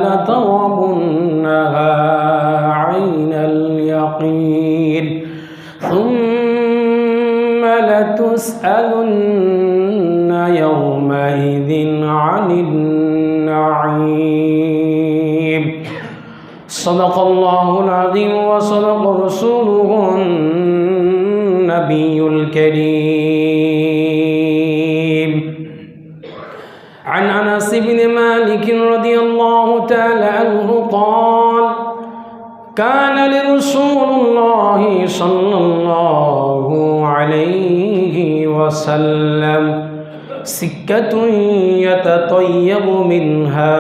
لترونها عين اليقين ثم لتسألن يومئذ عن النعيم صدق الله العظيم وصدق رسوله النبي الكريم عن أنس بن مالك رضي الله تعالى عنه قال كان لرسول الله صلى الله عليه وسلم سكة يتطيب منها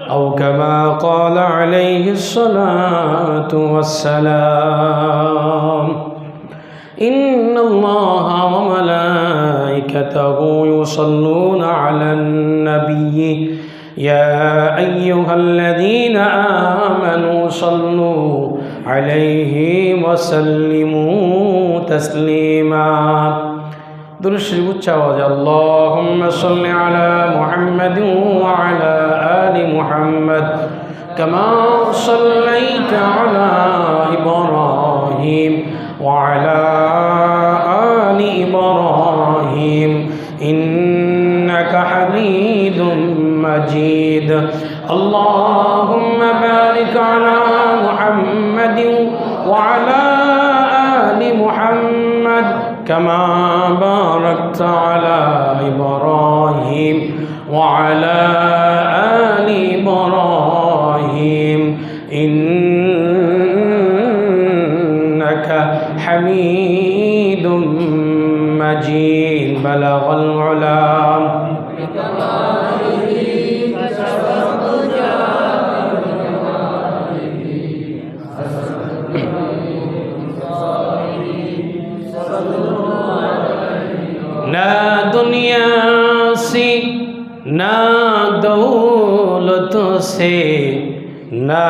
أو كما قال عليه الصلاة والسلام إن الله وملائكته يصلون على النبي يا أيها الذين آمنوا صلوا عليه وسلموا تسليما درود شريف উচ্চাওয়াজে اللهم صل على محمد وعلى آل محمد كما صليت على إبراهيم وعلى آل إبراهيم إنك حميد مجيد اللهم بارك على محمد وعلى آل محمد كما باركت على إبراهيم وعلى آل إبراهيم إنك حميد مجيد بلغ العلا ना दुनिया से ना दौलत से ना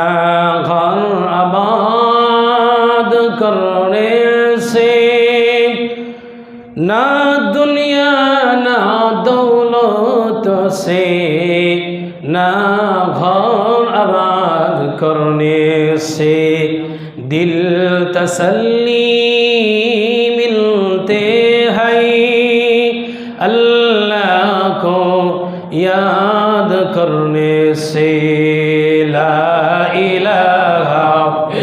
घर आबाद करने से ना दुनिया ना दौलत से ना घर आबाद करने से दिल तसल्ली मिलते हैं अल्लाह को याद करने से ला इलाहा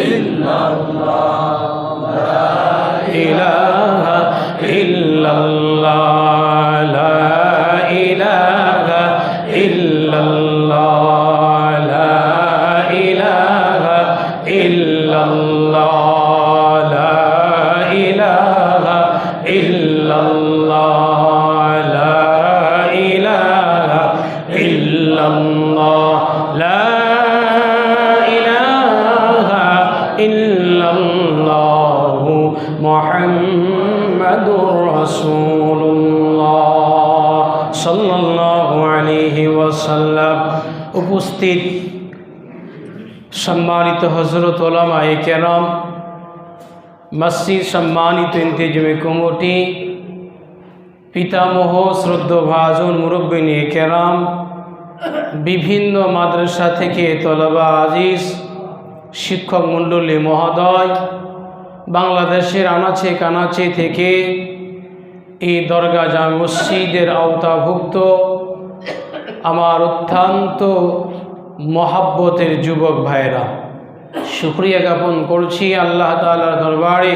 इल्लल्लाह ला इलाहा इल्लल्लाह ला इलाहा इल्लल्लाह ला इलाहा इल्लल्लाह ला इलाहा इल्लल्लाह মুহাম্মাদুর রাসূলুল্লাহ সাল্লাল্লাহু আলাইহি ওয়াসাল্লাম। উপস্থিত সম্মানিত হযরত উলামায়ে কেরাম, মসজিদ সম্মানিত ইন্তেজামী কমিটি, পিতামহ শ্রদ্ধভাজন মুরব্বিনে কেরাম, বিভিন্ন মাদ্রাসা থেকে তলবা আজিজ, শিক্ষক মণ্ডলী মহোদয়, বাংলাদেশের আনাচে কানাচে থেকে এই দরগা জামে মসজিদের আওতাভুক্ত আমার অত্যন্ত মহাব্বতের যুবক ভাইরা, শুকরিয়া জ্ঞাপন করছি আল্লাহ তাআলার দরবারে।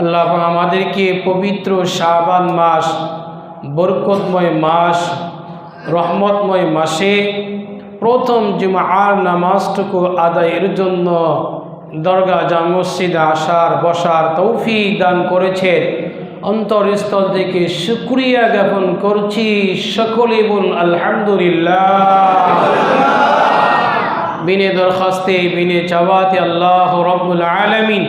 আল্লাহ আমাদেরকে পবিত্র শাবান মাস, বরকতময় মাস, রহমতময় মাসে প্রথম জুমার নামাজটুকু আদায়ের জন্য দরগা জামে মসজিদে আসার বসার তৌফিক দান করেছেন। অন্তরস্থল থেকে শুকরিয়া জ্ঞাপন করছি। সকলে বলুন আলহামদুলিল্লাহ। বিনে দরখাস্তে বিনে চাওয়াতে আল্লাহ রব্বুল আলামিন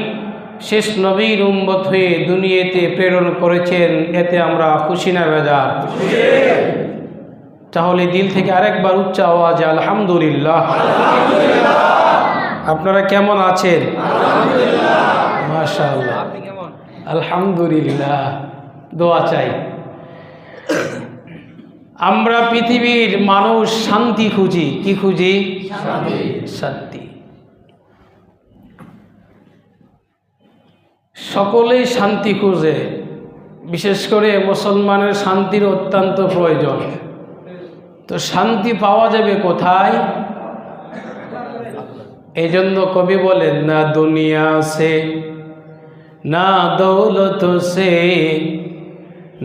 শেষ নবীর উম্মত হয়ে দুনিয়াতে প্রেরণ করেছেন, এতে আমরা খুশি না বেজার? তাহলে দিল থেকে আরেকবার উচ্চ আওয়াজে আলহামদুলিল্লাহ। আপনারা কেমন আছেন? মাশাআল্লাহ, আলহামদুলিল্লাহ। দোয়া চাই। আমরা পৃথিবীর মানুষ শান্তি খুঁজি। কি খুঁজি? শান্তি। সকলেই শান্তি খুঁজে, বিশেষ করে মুসলমানের শান্তির অত্যন্ত প্রয়োজন। তো শান্তি পাওয়া যাবে কোথায়? এই জন্য কবি বলেন, না দুনিয়া সে না দৌলত সে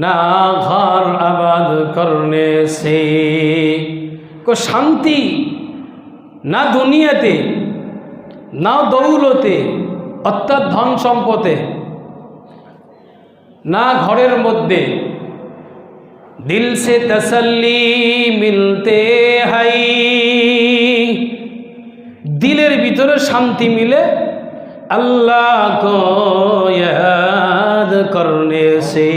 না ঘর আবাদ করনে সে। শান্তি না দুনিয়াতে না দৌলতে অর্থাৎ ধন সম্পদে না ঘরের মধ্যে। দিল সে তসল্লি মিলতে হাই, দিলের ভিতরে শান্তি মিলে আল্লাহ কো ইয়াদ করনে সে।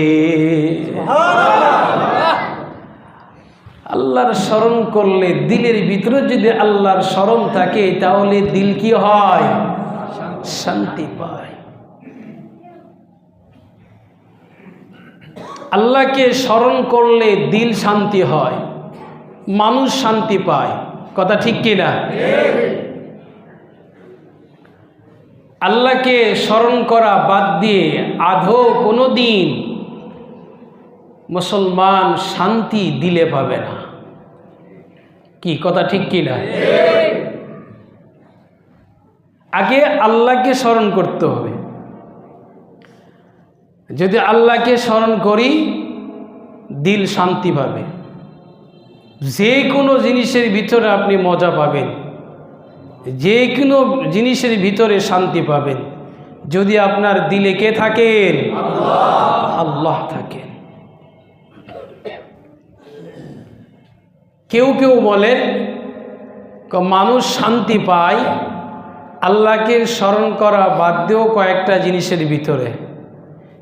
আল্লাহর স্মরণ করলে, দিলের ভিতরে যদি আল্লাহর স্মরণ থাকে তাহলে দিল কি হয়? শান্তি পায়। আল্লাহকে স্মরণ করলে দিল শান্তি হয়, মানুষ শান্তি পায়। কথা ঠিক কিনা? আল্লাহকে স্মরণ করা বাদ দিয়ে আদৌ কোনো দিন মুসলমান শান্তি দিলে পাবে না। কি কথা ঠিক কিনা? আগে আল্লাহকে স্মরণ করতে হবে। যদি আল্লাহকে স্মরণ করি দিল শান্তি পাবে। যে কোনো জিনিসের ভিতরে আপনি মজা পাবেন, যে কোনো জিনিসের ভিতরে শান্তি পাবেন যদি আপনার দিলে কে থাকেন? আল্লাহ থাকেন। কেউ কেউ বলেন মানুষ শান্তি পায় আল্লাহকে স্মরণ করা বাদ দিয়েও কয়েকটা জিনিসের ভিতরে,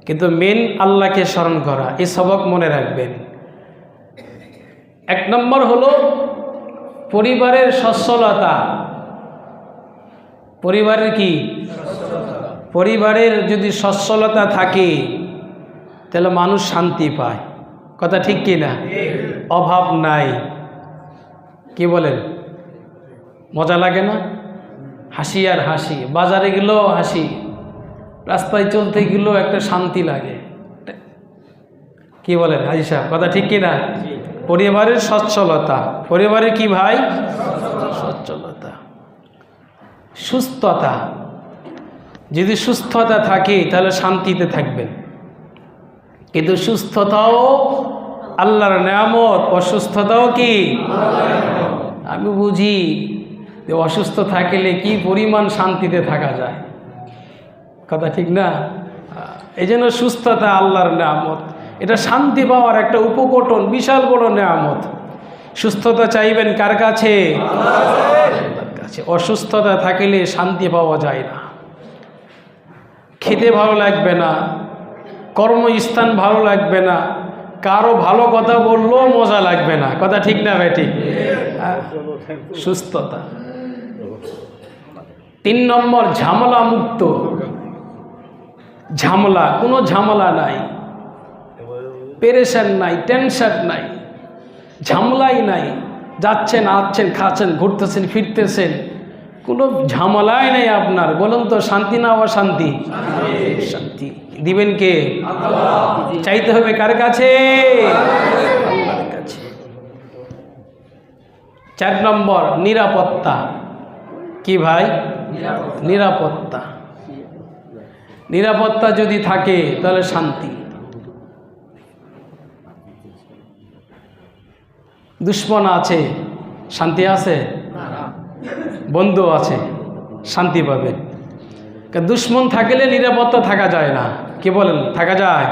কিন্তু মেন আল্লাহকে স্মরণ করা। এই সবক মনে রাখবেন। এক নম্বর হলো পরিবারের সচ্ছলতা। পরিবারের কি? পরিবারের যদি সচ্ছলতা থাকে তাহলে মানুষ শান্তি পায়। কথা ঠিক কি না? অভাব নাই। কি বলেন? মজা লাগে না? হাসি আর হাসি, বাজারে গেলেও হাসি, রাস্তায় চলতে গেলেও একটা শান্তি লাগে। কি বলেন হাজি সাহেব? কথা ঠিক কি না? পরিবারের সচ্ছলতা। পরিবারের কি ভাই? সচ্ছলতা। সুস্থতা। যদি সুস্থতা থাকে তাহলে শান্তিতে থাকবেন। কিন্তু সুস্থতাও আল্লাহর নেয়ামত, অসুস্থতাও কি? আমি বুঝি যে অসুস্থ থাকলে কি পরিমাণ শান্তিতে থাকা যায়। কথা ঠিক না? এই জন্য সুস্থতা আল্লাহর নেয়ামত। এটা শান্তি পাওয়ার একটা উপকরণ, বিশাল বড় নেয়ামত। সুস্থতা চাইবেন কার কাছে? আল্লাহর কাছে। অসুস্থতা থাকলে শান্তি পাওয়া যায় না। খেতে ভালো লাগবে না, কর্মস্থান ভালো লাগবে না, কারো ভালো কথা বললেও মজা লাগবে না। কথা ঠিক না ভাই? ঠিক। সুস্থতা। 3 নম্বর ঝামেলা মুক্ত। ঝামেলা, কোনো ঝামেলা নাই, পেরেশান নাই, টেনশন নাই, ঝামেলাই নাই। যাচ্ছেন, আসছেন, খাচ্ছেন, ঘুরতেছেন, ফিরতেছেন, কোনো ঝামেলাই নেই আপনার। বলুন তো শান্তি না অশান্তি? শান্তি। দিবেন কে? চাইতে হবে কার কাছে? আল্লাহর কাছে। 4 নম্বর নিরাপত্তা। কি ভাই? নিরাপত্তা। নিরাপত্তা যদি থাকে তাহলে শান্তি। দুশ্মন আছে, শান্তি আছে? বন্ধু আছে, শান্তি পাবেন। দুশ্মন থাকলে নিরাপত্তা থাকা যায় না। কি বলেন? থাকা যায়?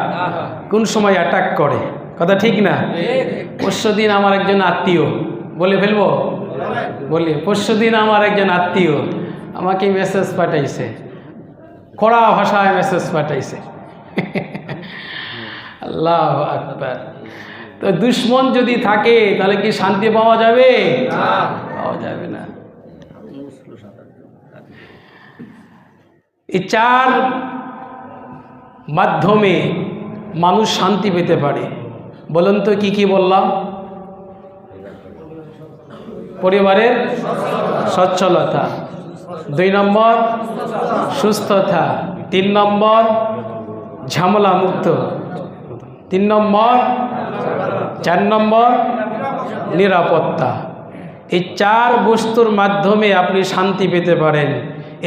কোন সময় অ্যাটাক করে। কথা ঠিক না? পরশুদিন আমার একজন আত্মীয়, বলে ফেলবো? বলি, পরশুদিন আমার একজন আত্মীয় আমাকে মেসেজ পাঠাইছে, কড়া ভাষায় মেসেজ পাঠাইছে। আল্লাহু আকবার। তো দুশ্মন যদি থাকে তাহলে কি শান্তি পাওয়া যাবে? পাওয়া যাবে না। এই 4 মাধ্যমে মানুষ শান্তি পেতে পারে। বলুন তো কি কি বললাম? পরিবারের সচ্ছলতা, 2 নম্বর সুস্থতা, 3 নম্বর ঝামেলা মুক্ত, 3 নম্বর 4 নম্বর নিরাপত্তা। এই 4 বস্তুর মাধ্যমে আপনি শান্তি পেতে পারেন।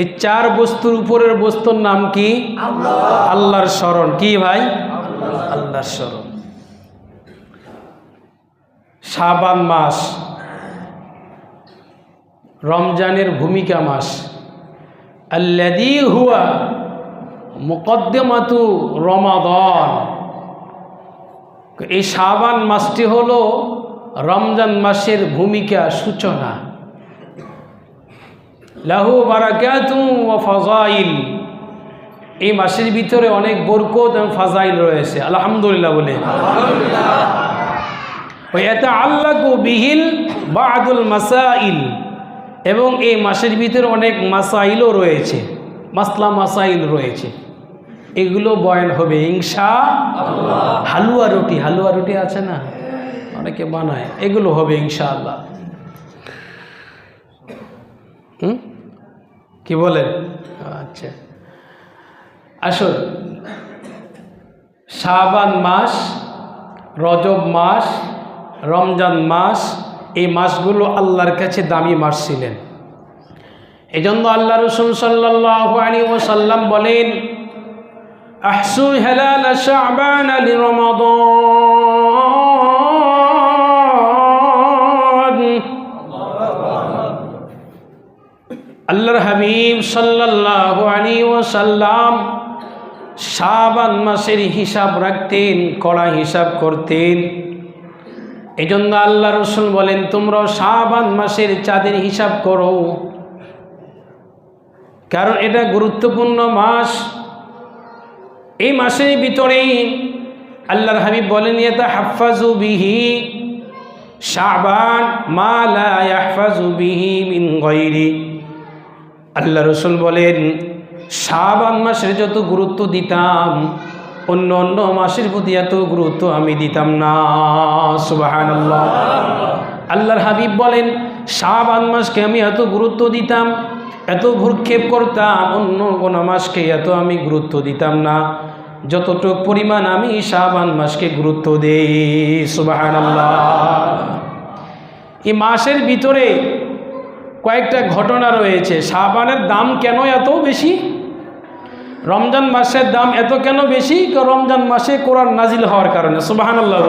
এই 4 বস্তুর উপরের বস্তুর নাম কি? আল্লাহর স্মরণ। কি ভাই? আল্লাহর স্মরণ। শাবান মাস রমজানের ভূমিকা মাস, আল্লাযী হুয়া মুকদ্দিমাতু রমাদান। এই শাবান মাসটি হলো রমজান মাসের ভূমিকা সূচনা। লাহু বারাকাতুন ওয়া ফাযাইল, এই মাসের ভিতরে অনেক বরকত এবং ফাজাইল রয়েছে। আলহামদুলিল্লাহ বলে। ওয়া ইয়াতাআল্লাকু বিহিল বা'দুল মাসাইল, এবং এই মাসের ভিতরে অনেক মাসাইলও রয়েছে, মাসলা মাসাইল রয়েছে। এগুলো বয়ান হবে ইনশাআল্লাহ। হালুয়া রুটি আছে না, অনেকে বানায়, এগুলো হবে ইনশাআল্লাহ। কি বলেন? আচ্ছা, আসুন, শাবান মাস, রজব মাস, রমজান মাস, এই মাসগুলো আল্লাহর কাছে দামি মাস ছিলেন। এজন্য আল্লাহ রাসূল সাল্লাল্লাহু আলাইহি ওয়াসাল্লাম বলেন, আহসু হিলাল শাবান লিরমাদান। আল্লাহর হাবিব সাল্লাল্লাহু আলাইহি ওয়াসাল্লাম শাবান মাসের হিসাব রাখতেন, কড়া হিসাব করতেন। এই জন্য আল্লাহ রাসূল বলেন, তোমরা শাবান মাসের চাঁদের হিসাব করো, কারণ এটা গুরুত্বপূর্ণ মাস। এই মাসের ভিতরেই আল্লাহর হাবিব বলেন, ইয়াতাহাফাজু বিহি শাবান মা লা ইয়াহফাজু বিহি মিন গায়রি। আল্লাহ রাসূল বলেন, শাবান মাসের যত গুরুত্ব দিতাম, অন্য অন্য মাসের প্রতি এত গুরুত্ব আমি দিতাম না। সুবহানাল্লাহ। আল্লাহর হাবিব বলেন, শাবান মাসকে আমি এত গুরুত্ব দিতাম, এত ভ্রুক্ষেপ করতাম, অন্য কোন মাসকে এত আমি গুরুত্ব দিতাম না যতটুক পরিমাণ আমি শাবান মাসকে গুরুত্ব দেই। সুবহানাল্লাহ। এই মাসের ভিতরে কয়েকটা ঘটনা রয়েছে। শাবানের দাম কেন এত বেশি? রমজান মাসের দাম এত কেন বেশি? রমজান মাসে কোরআন নাজিল হওয়ার কারণে। সুবহানাল্লাহ।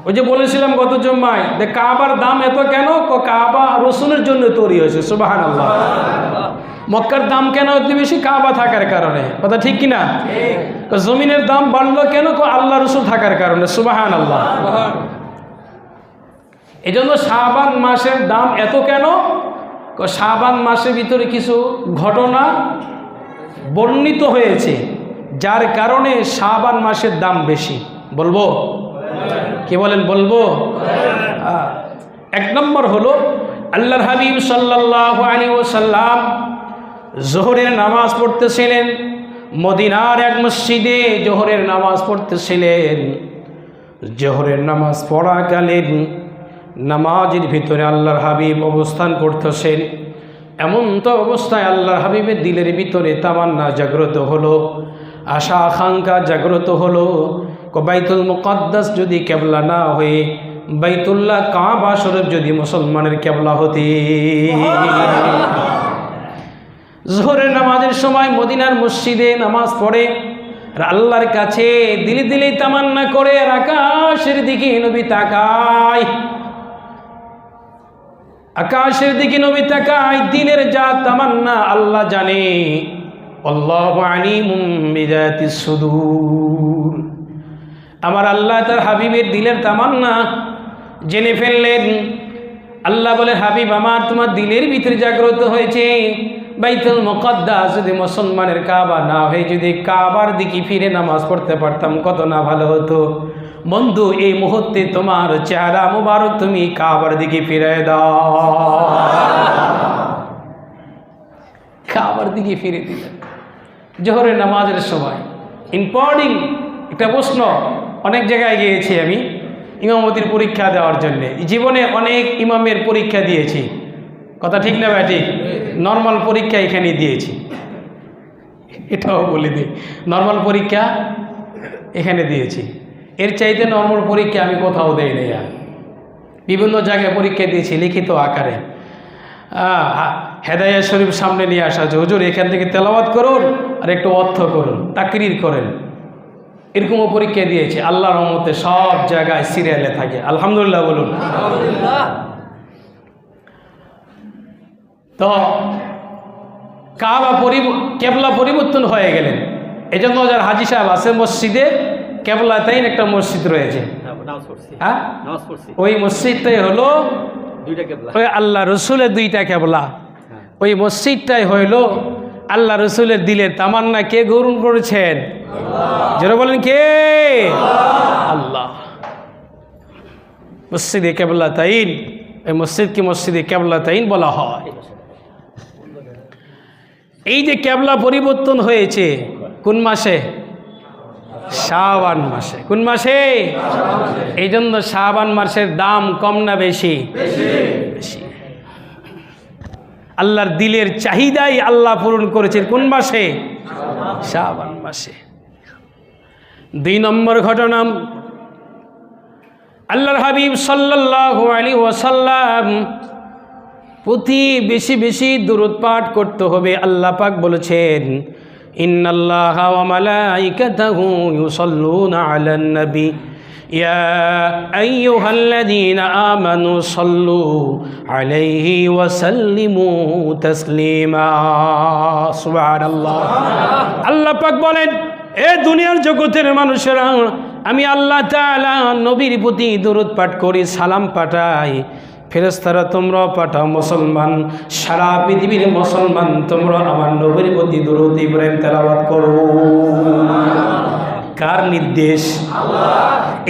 ওই যে বলেছিলাম গত জুম্মায়, যে কাবার দাম এত কেন? কাবা রসুলের জন্য তৈরি হয়েছে। সুবহানাল্লাহ। মক্কার দাম কেন এত বেশি? কাবা থাকার কারণে। কথা ঠিক কিনা? জমিনের দাম বাড়লো কেন? আল্লাহ রসুল থাকার কারণে। সুবহানাল্লাহ। এই জন্য শাবান মাসের দাম এত কেন? শাবান মাসের ভিতরে কিছু ঘটনা বর্ণিত হয়েছে, যার কারণে শাবান মাসের দাম বেশি। বলবো? কি বলেন? বলবো? 1 নম্বর হলো, আল্লাহর হাবিব সাল্লাল্লাহু আলাইহি ওয়াসাল্লাম জোহরের নামাজ পড়তেছিলেন। মদিনার এক মসজিদে জোহরের নামাজ পড়তেছিলেন। জোহরের নামাজ পড়াকালীন নামাজের ভিতরে আল্লাহর হাবিব অবস্থান করতেছেন। এমন তো অবস্থায় আল্লাহর হাবিবের দিলের ভিতরে তামান্না জাগ্রত হলো, আশা আকাঙ্ক্ষা জাগ্রত হলো, বাইতুল মুকাদ্দাস যদি কেবলা না হয়ে বাইতুল্লাহ কাবা শরীফ যদি মুসলমানের কেবলা হতে। জোহরের নামাজের সময় মদিনার মসজিদে নামাজ পড়ে আর আল্লাহর কাছে দিলে দিলেই তামান্না করে, আর আকাশের দিকে নবী তাকায়, আকাশের দিকে নবী তাকায়। দিলের যা তামান্না আল্লাহ জানে। আল্লাহু আলিমুম বিযাতিস সুদূর। আমার আল্লাহ তার হাবিবের দিলের তামান্না জেনে ফেললেন। আল্লাহ বলে, হাবিব আমার, তোমার দিলের ভিতরে জাগ্রত হয়েছে বাইতুল মুকাদ্দাস যদি মুসলমানের কাবা না হয়ে যদি কাবার দিকে ফিরে নামাজ পড়তে পারতাম কত না ভালো হতো। বন্ধু, এই মুহূর্তে তোমার চেহারা মুবারক তুমি কাবার দিকে ফিরে দাও। কাবার দিকে ফিরে দিলেন জোহরের নামাজের সময়। ইম্পর্টেন্ট একটা প্রশ্ন, অনেক জায়গায় গিয়েছি আমি। ইমামতির পরীক্ষা দেওয়ার জন্যে। জীবনে অনেক ইমামের পরীক্ষা দিয়েছি, কথা ঠিক না ভাই? ঠিক। নর্মাল পরীক্ষা এখানে দিয়েছি, এটাও বলে দিই, নর্মাল পরীক্ষা এখানে দিয়েছি। এর চাইতে নর্মাল পরীক্ষা আমি কোথাও দেই নাই। আর বিভিন্ন জায়গায় পরীক্ষা দিয়েছি লিখিত আকারে। হেদায়া শরীফ সামনে নিয়ে আসা হচ্ছে, হুজুর এখান থেকে তেলাওয়াত করুন আর একটু অর্থ করুন, তাকরির করেন, এরকমও পরীক্ষা দিয়েছে। আল্লাহর রহমতে সব জায়গায় সিরিয়ালে থাকে, আলহামদুলিল্লাহ বলুন। তো কেবলা পরিবর্তন হয়ে গেলেন। এই জন্য যার হাজি সাহেব আছে মসজিদে কেবলাতেই একটা মসজিদ রয়েছে, হ্যাঁ, ওই মসজিদটাই হলো ওই আল্লাহ রসুলের দুইটা কেবলা। ওই মসজিদটাই হইল আল্লাহ রসুলের দিলের তামান্না কে গ্রহণ করেছেন? যারা বলেন কে? আল্লাহ। মসজিদে কেবলাতাইন, এই মসজিদকে মসজিদে কেবলাতাইন বলা হয়। এই যে কেবলা পরিবর্তন হয়েছে কোন মাসে? শাবান মাসে। কোন মাসে? এই জন্য শাবান মাসের দাম কম না বেশি? বেশি। আল্লাহর দিলের চাহিদাই আল্লাহ পূরণ করেছেন কোন মাসে? শাবান মাসে। 2 নম্বর ঘটনা, আল্লাহর হাবিব সাল্লাল্লাহু আলাইহি ওয়াসাল্লাম প্রতি বেশি বেশি দুরূদ পাঠ করতে হবে। আল্লাহ পাক বলেছেন, ইন্নাল্লাহা ওয়া মালাইকাতাহু ইউসাল্লুনা আলান নবী ইয়া আইয়ুহাল্লাযীনা আমানু সাল্লু আলাইহি ওয়া সাল্লিমু তাসলিমা। সুবহানাল্লাহ। আল্লাহ পাক বলেন, এ দুনিয়ার জগতের মানুষেরা, আমি আল্লাহ তাআলা নবীর প্রতি দুরূদ পাঠ করি, সালাম পাঠাই। ফেরেশতারা তোমরাও পাঠাও, মুসলমান সারা পৃথিবীর মুসলমান তোমরা আমার নবীর প্রতি দুরূদ ইব্রাহিম তেলাওয়াত করো। কার নির্দেশ? আল্লাহ।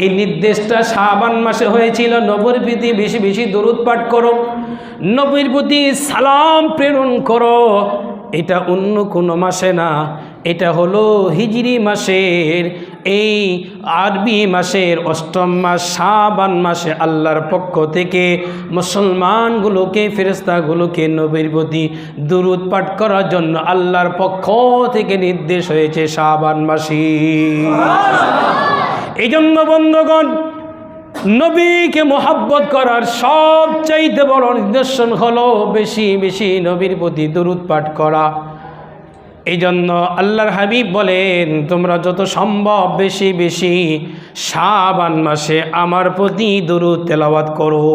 এই নির্দেশটা শাবান মাসে হয়েছিল, নবীর প্রতি বেশি বেশি দুরূদ পাঠ করো, নবীর প্রতি সালাম প্রেরণ করো। এটা অন্য কোনো মাসে না, এটা হলো হিজরি মাসের, এই আরবি মাসের 8ম মাস শাবান মাসে আল্লাহর পক্ষ থেকে মুসলমানগুলোকে, ফেরেশতাগুলোকে নবীর প্রতি দুরূদ পাঠ করার জন্য আল্লাহর পক্ষ থেকে নির্দেশ হয়েছে শাবান মাসে। এই জন্য বন্ধুগণ, নবীকে মোহাব্বত করার সবচাইতে বড় নিদর্শন হলো বেশি বেশি নবীর প্রতি দুরূদ পাঠ করা। এই জন্য আল্লাহর হাবিব বলেন, তোমরা যত সম্ভব বেশি বেশি শাবান মাসে আমার প্রতি দুরূদ তেলাওয়াত করো।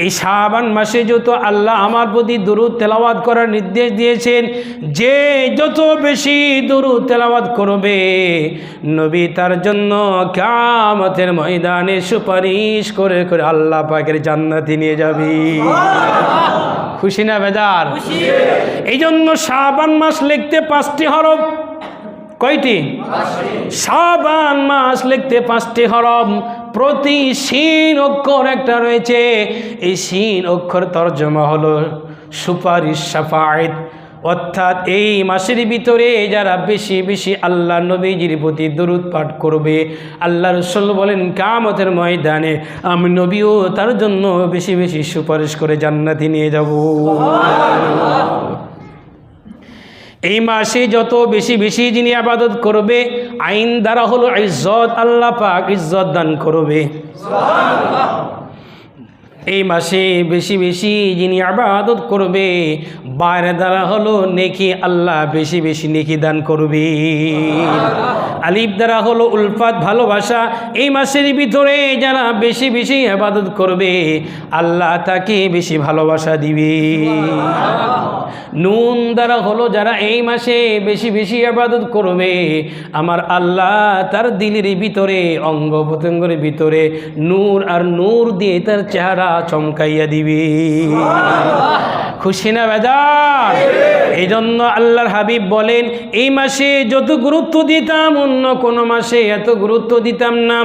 এই শাবান মাসে যত আল্লাহ আমার প্রতি দুরূদ তেলাওয়াত করার নির্দেশ দিয়েছেন, যে যত বেশি দুরূদ তেলাওয়াত করবে নবী তার জন্য কিয়ামতের ময়দানে সুপারিশ করে করে আল্লাহ পাকের জান্নাতে নিয়ে যাবে। খুশি না বেজার? এই জন্য শাবান মাস লিখতে 5টি হরফ। কয়টি? শাবান মাস লিখতে 5টি হরফ। প্রতি শিন অক্ষর একটা রয়েছে, এই শিন অক্ষর তর্জমা হলো সুপারিশ, শাফাআত। অর্থাৎ এই মাসের ভিতরে যারা বেশি বেশি আল্লাহ নবীজির প্রতি দুরূদ পাঠ করবে, আল্লাহ রাসূল বলেন কিয়ামতের ময়দানে আমি নবীও তার জন্য বেশি বেশি সুপারিশ করে জান্নাতে নিয়ে যাব। এই মাসে যত বেশি বেশি যিনি ইবাদত করবে, আইন দ্বারা হলো ইজ্জত, আল্লাহ পাক ইজ্জত দান করবে। এই মাসে বেশি বেশি যিনি ইবাদত করবে, বাইরে দ্বারা হলো নেকি, আল্লাহ বেশি বেশি নেকি দান করবে। আলিফ দ্বারা হলো উলফাত, ভালোবাসা। এই মাসের ভিতরে যারা বেশি বেশি ইবাদত করবে, আল্লাহ তাকে বেশি ভালোবাসা দিবে। নুন দ্বারা হলো যারা এই মাসে বেশি বেশি ইবাদত করবে, আমার আল্লাহ তার দিলের ভিতরে, অঙ্গ প্রত্যঙ্গের ভিতরে নূর আর নূর দিয়ে তার চেহারা চমকাইয়া দিবে। খুশি না বেজার? এই জন্য আল্লাহর হাবিব বলেন, এই মাসে যত গুরুত্ব দিতাম অন্য কোন মাসে এত গুরুত্ব দিতাম না।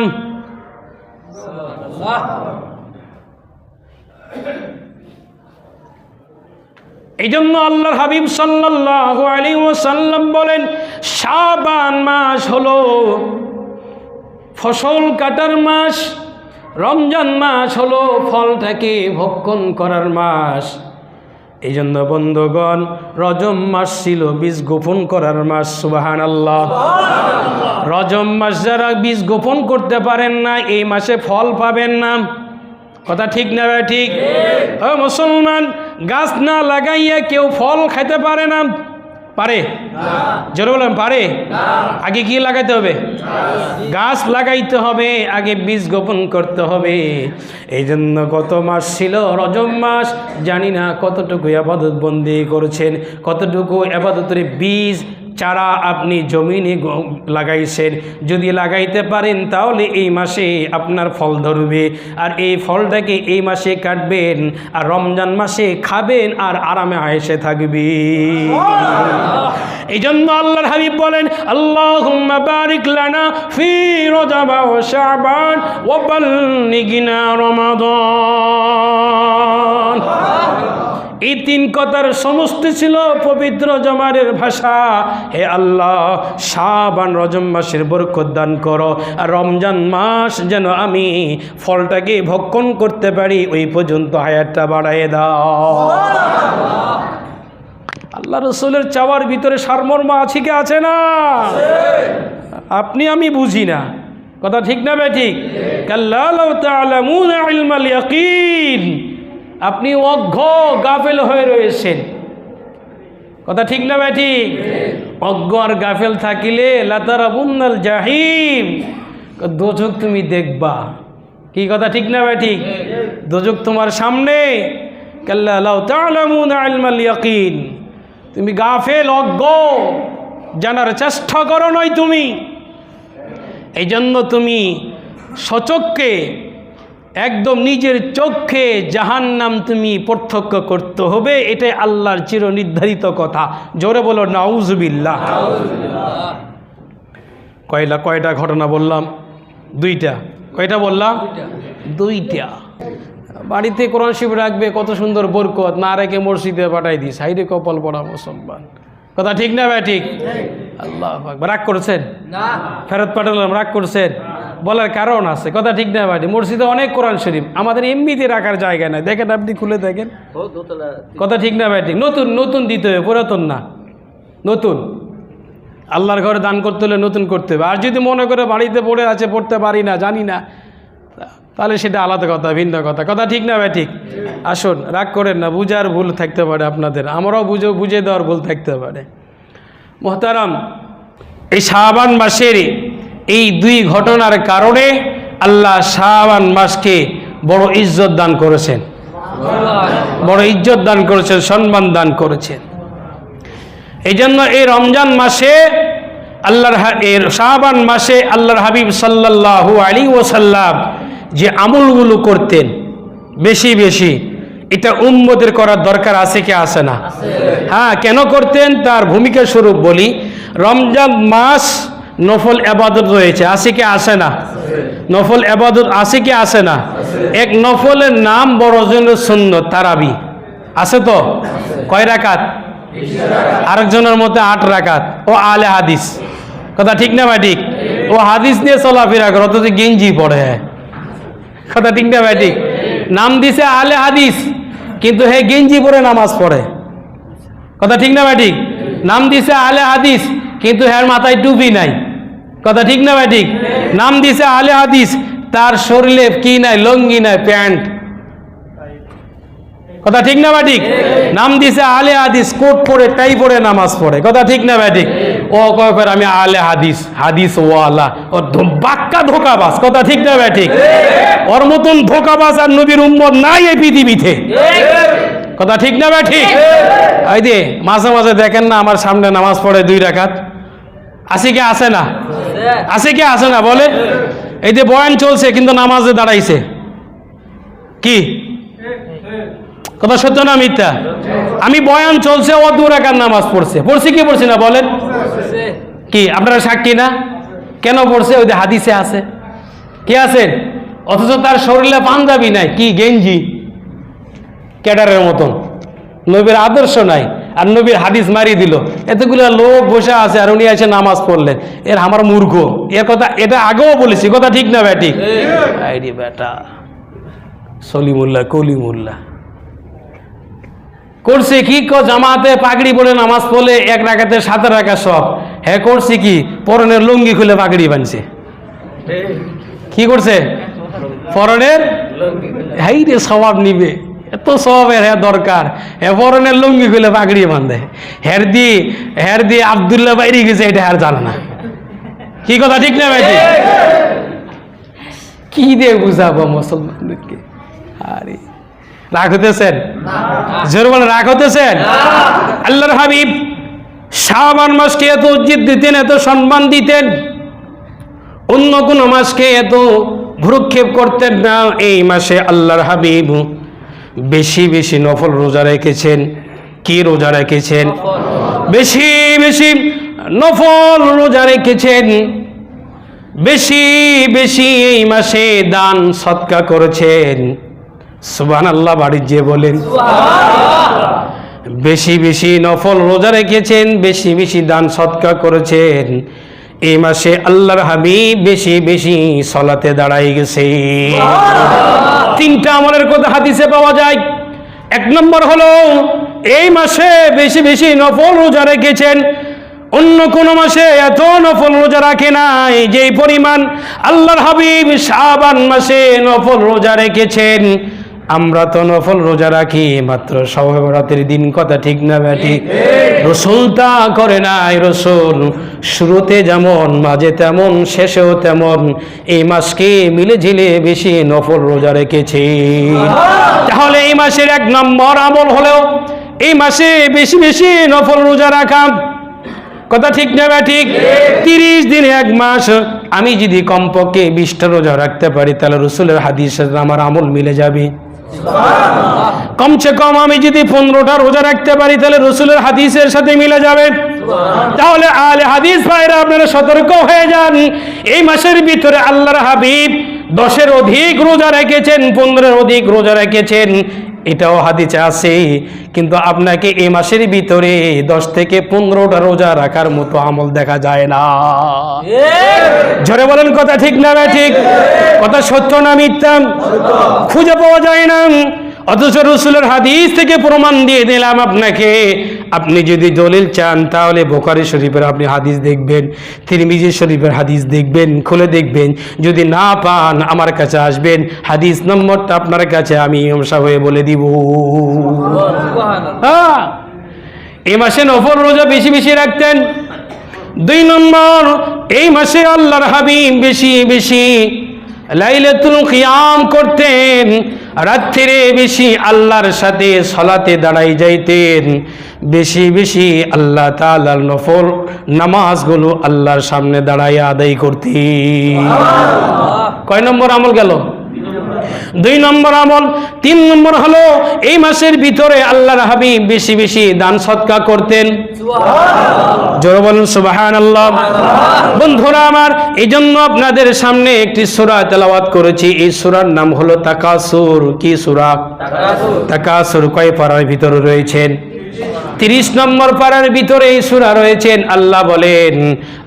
এই জন্য আল্লাহর হাবিব সাল্লাল্লাহু আলাইহি ওয়াসাল্লাম বলেন, শাবান মাস হলো ফসল কাটার মাস। রমজান মাস হলো ফলটাকে ভক্ষণ করার মাস। এই জন্য বন্ধুগণ, রজব মাস ছিল বীজ গোপন করার মাস। সুবহানাল্লাহ। রজব মাস যারা বীজ গোপন করতে পারেন না, এই মাসে ফল পাবেন না। কথা ঠিক না ভাই? ঠিক। ও মুসলমান, গাছ না লাগাইয়া কেউ ফল খাইতে পারে না? পারে? জোরে বলেন, পারে? আগে কি লাগাইতে হবে? গাছ লাগাইতে হবে, আগে বীজ গোপন করতে হবে। এই জন্য গত মাস ছিল রজব মাস। জানি না কতটুকু ইবাদত বন্দি করেছেন, কতটুকু ইবাদতের বীজ চারা আপনি জমিনে লাগাইছেন। যদি লাগাইতে পারেন তাহলে এই মাসে আপনার ফল ধরবে, আর এই ফলটাকে এই মাসে কাটবেন, আর রমজান মাসে খাবেন, আর আরামে আয়েশে থাকবে। এই জন্য আল্লাহর হাবিব বলেন, আল্লাহুম্মা বারিক লানা ফি রজব ওয়া শাবান ওয়া বাল্লিগনা রমাদান। এই তিন কথার সমষ্টি ছিল পবিত্র জমানের ভাষা। হে আল্লাহ, শাবান রজব মাসের বরকত দান করো, আর রমজান মাস যেন আমি ফলটাকে ভক্ষণ করতে পারি, ওই পর্যন্ত হায়াতটা বাড়ায় দাও। আল্লাহ রসুলের চাওয়ার ভিতরে সারমর্ম আছে কি আছে না? আপনি আমি বুঝি না। কথা ঠিক না ভাই? ঠিক। কাল্লা লাউ তা'লামুনা ইলমাল ইয়াকিন। আপনি অজ্ঞ গাফেল হয়ে রয়েছেন। কথা ঠিক না ভাই? ঠিক। অজ্ঞ আর গাফেল থাকিলে লাতারাবুন্নাল জাহিম, দোজক তুমি দেখবা। কি কথা ঠিক না ভাই? ঠিক। দোজক তোমার সামনে। কাল্লা লাউ তা'লামুনা ইলমাল ইয়াকিন। তুমি গাফেল, অজ্ঞ, জানার চেষ্টা করো নয় তুমি। এই জন্য তুমি সচক্ষে, একদম নিজের চোখে জাহান্নাম তুমি প্রত্যক্ষ করতে হবে। এটাই আল্লাহর চির নির্ধারিত কথা। জোরে বলো নাউজুবিল্লাহ। কয়টা ঘটনা বললাম? দুইটা। কয়টা বললাম? দুইটা। বাড়িতে কোরআন শরীফ রাখবে, কত সুন্দর বরকত, না রেখে মসজিদে পাঠাই দিস। হাইরে কপাল পড়া মুসলমান। কথা ঠিক না ভাই? ঠিক। আল্লাহু আকবার। রাগ করছেন? না। ফেরত পাঠালাম, রাগ করছেন? বলার কারণ আছে। কথা ঠিক না ভাই? মসজিদে অনেক কোরআন শরীফ, আমাদের এমনিতে রাখার জায়গা নাই। দেখেন, আপনি খুলে দেখেন। কথা ঠিক না ভাই? ঠিক। নতুন নতুন দিতে হবে, পুরাতন না, নতুন। আল্লাহর ঘরে দান করতে হলে নতুন করতে হবে। আর যদি মনে করে বাড়িতে পড়ে আছে, পড়তে পারি না, জানি না, তাহলে সেটা আলাদা কথা, ভিন্ন কথা। কথা ঠিক না ভাই? ঠিক। আসুন, রাগ করেন না, বুঝার ভুল থাকতে পারে আপনাদের, আমরাও বুঝে দেওয়ার ভুল থাকতে পারে। মোহতারাম, এই শাবান মাসের এই দুই ঘটনার কারণে আল্লাহ শাবান মাসকে বড় ইজ্জত দান করেছেন, বড় ইজ্জত দান করেছেন, সম্মান দান করেছেন। এই জন্য এই রমজান মাসে শাবান মাসে আল্লাহর হাবিব সাল্লাল্লাহু আলাইহি ওয়াসাল্লাম যে আমলগুলো করতেন বেশি বেশি, এটা উম্মতের করার দরকার আছে কি আছে না? হ্যাঁ, কেন করতেন তার ভূমিকা স্বরূপ বলি। রমজান মাস নফল ইবাদত রয়েছে, আছে কি আছে না? নফল ইবাদত আছে কি আছে না? এক নফলের নাম বড়জনের সুন্নত, তারাবি। আছে তো? কয় রাকাত? আরেকজনের মধ্যে 8 রাকাত। ও আলে হাদিস। কথা ঠিক না ভাই? ঠিক। ও হাদিস নিয়ে চলাফেরা করে, অথচ গেঞ্জি পড়ে। কথা ঠিক না ভাই? ঠিক। নাম দিছে আলে হাদিস, কিন্তু হে গেঞ্জি পরে নামাজ পড়ে। কথা ঠিক না ভাই? ঠিক। নাম দিছে আলে হাদিস, কিন্তু হ্যার মাথায় টুপি নাই। কথা ঠিক না ভাই? ঠিক। নাম দিছে আলে হাদিস, তার শরীরে কি নাই? লঙ্গি নাই, প্যান্ট। কথা ঠিক না ভাই? ঠিক। নাম দিছে আলে হাদিস, কোট পরে, টাই পরে নামাজ পড়ে। কথা ঠিক না ভাই? ঠিক। ও কয় ফের আমি আলে হাদিস, হাদিস ওয়ালা, ও বাক্কা ধোকাবাজ। কথা ঠিক না ভাই? ঠিক। ওর মতন ধোকাবাজ আর নবীর উম্মত নাই এই পৃথিবীতে। কথা ঠিক না ভাই? ঠিক। এই যে মাঝে মাঝে দেখেন না, আমার সামনে নামাজ পড়ে 2 রাকাত। আছে কি আছে না? আছে কি আছে না? বলে, এই যে বয়ান চলছে কিন্তু নামাজে দাঁড়াইছে। কি কথা, সত্য না মিথ্যা? আমি বয়ান চলছে, ও 2 রাকাত নামাজ পড়ছে। পড়ছি কি পড়ছি না বলেন? কি আপনারা সাক্ষী না? কেন পড়ছে? ওই যে হাদিসে আছে। কি আছে? অথচ তার শরীরে পাঞ্জাবি নাই, কি গেঞ্জি, ক্যাডারের মতন। নবীর আদর্শ নাই। আর নবীর হাদিস মারিয়ে দিল, এতগুলো লোক বসে আছে আর উনি এসে নামাজ পড়লেন, এর আমার মূর্খ, এর কথা এটা আগেও বলেছি, কথা ঠিক না ব্যাটি? আইডি বেটা সলিমুল্লাহ কলিমুল্লাহ করছে কি জামাতে পাগড়ি পরে নামাজ পড়লে 1 রাকাতে 7 রাকাত সব, হ্যাঁ করছে কি পরনের লুঙ্গি খুলে পাগড়ি বানছে। কি করছে? পরনের হাই রে সওয়াব নিবে, এত সওয়াবের হ্যাঁ দরকার, হ্যাঁ পরনের লুঙ্গি খুলে পাগড়ি বাঁধে, হের দি আব্দুল্লাহ বাইরে গেছে, এটা আর জানে না। কি কথা ঠিক না ভাই? কি দিয়ে বুঝাবো মুসলমানদেরকে? আরে রাগ হতেছেন? জোর বলে রাগ হতেছেন? আল্লাহর হাবিব শাবান মাসকে এত ইজ্জত দিতেন, এত সম্মান দিতেন, অন্য কোন মাসকে এত ভ্রুক্ষেপ করতেন না। এই মাসে আল্লাহর হাবিব বেশি বেশি নফল রোজা রেখেছেন। কি রোজা রেখেছেন? বেশি বেশি নফল রোজা রেখেছেন, বেশি বেশি এই মাসে দান সদকা করেছেন। সুবহানাল্লাহ বাড়ি যে বলেন। বেশি বেশি নফল রোজা রেখেছেন, বেশি বেশি দান সদকা করেছেন। এই মাসে আল্লাহর হাবিব বেশি বেশি সালাতে দাঁড়াই গেছে। 3টা আমলের কথা হাদিসে পাওয়া যায়। 1 নম্বর হলো এই মাসে বেশি বেশি নফল রোজা রেখেছেন। অন্য কোন মাসে এত নফল রোজা রাখে নাই যেই পরিমাণ আল্লাহর হাবিব শাবান মাসে নফল রোজা রেখেছেন। আমরা তো নফল রোজা রাখি মাত্র শবে বরাতের দিন, কথা ঠিক না ব্যাটি? রাসূল তা করে নাই। রাসূল শুরুতে যেমন, মাঝে তেমন, শেষেও তেমন এই মাসকে মিলে ঝিলে বেশি নফল রোজা রেখেছে। তাহলে এই মাসের 1 নম্বর আমল হলো এই মাসে বেশি বেশি নফল রোজা রাখা, কথা ঠিক না ব্যাটি? 30 দিনে 1 মাস আমি যদি কমপক্ষে 20টা রোজা রাখতে পারি তাহলে রাসূলের হাদিসের আমার আমল মিলে যাবে। কমসে কম আমি যদি 15টা রোজা রাখতে পারি তাহলে রাসূলের হাদিসের সাথে মিলে যাবে। তাহলে আলে হাদিস ভাইরা আপনারা সতর্ক হয়ে যান। এই মাসের ভিতরে আল্লাহর হাবিব 10-এর অধিক রোজা রেখেছেন, 15-এর অধিক রোজা রেখেছেন, এটাও হাদিসে আছে। কিন্তু আপনাকে এই মাসের ভিতরে 10 থেকে 15টা রোজা রাখার মতো আমল দেখা যায় না। জোরে বলেন, কথা ঠিক না ঠিক? কথা সত্য না মিথ্যা? খুঁজে পাওয়া যায় না। অথচ রাসূলের হাদিস থেকে প্রমাণ দিয়ে দিলাম আপনাকে। আপনি যদি দলিল চান তাহলে বুখারী শরীফের আপনি হাদিস দেখবেন, তিরমিজি শরীফের হাদিস দেখবেন, খুলে দেখবেন। যদি না পান আমার কাছে আসবেন, হাদিস নম্বরটা আপনার কাছে আমি ইমাম সাহেব বলে দিব। হ্যাঁ, এই মাসে নফল রোজা বেশি বেশি রাখতেন। 2 নম্বর, এই মাসে আল্লাহর হাবিব বেশি বেশি লাইলাতুল কিয়াম করতেন, রাত্রে বেশি আল্লাহর সাথে সালাতে দাঁড়াই যাইতেন, বেশি বেশি আল্লাহ তাআলার নফল নামাজগুলো আল্লাহর সামনে দাঁড়ায় আদায় করতেন। কয় নম্বর আমল গেল? 2 নম্বর আমল। 3 নম্বর হলো এই মাসের ভিতরে আল্লাহর হাবিব বেশি বেশি দান সদকা করতেন। জোরে বলুন সুবহানাল্লাহ। বন্ধুরা আমার, এই জন্য আপনাদের সামনে একটি সূরা তেলাওয়াত করেছি। এই সূরার নাম হলো তাকাসুর। কি সূরা? তাকাসুর। কয় পারার ভিতরে রয়েছেন? 30 নম্বর পারার ভিতরে এই সূরা রয়েছেন। আল্লাহ বলেন,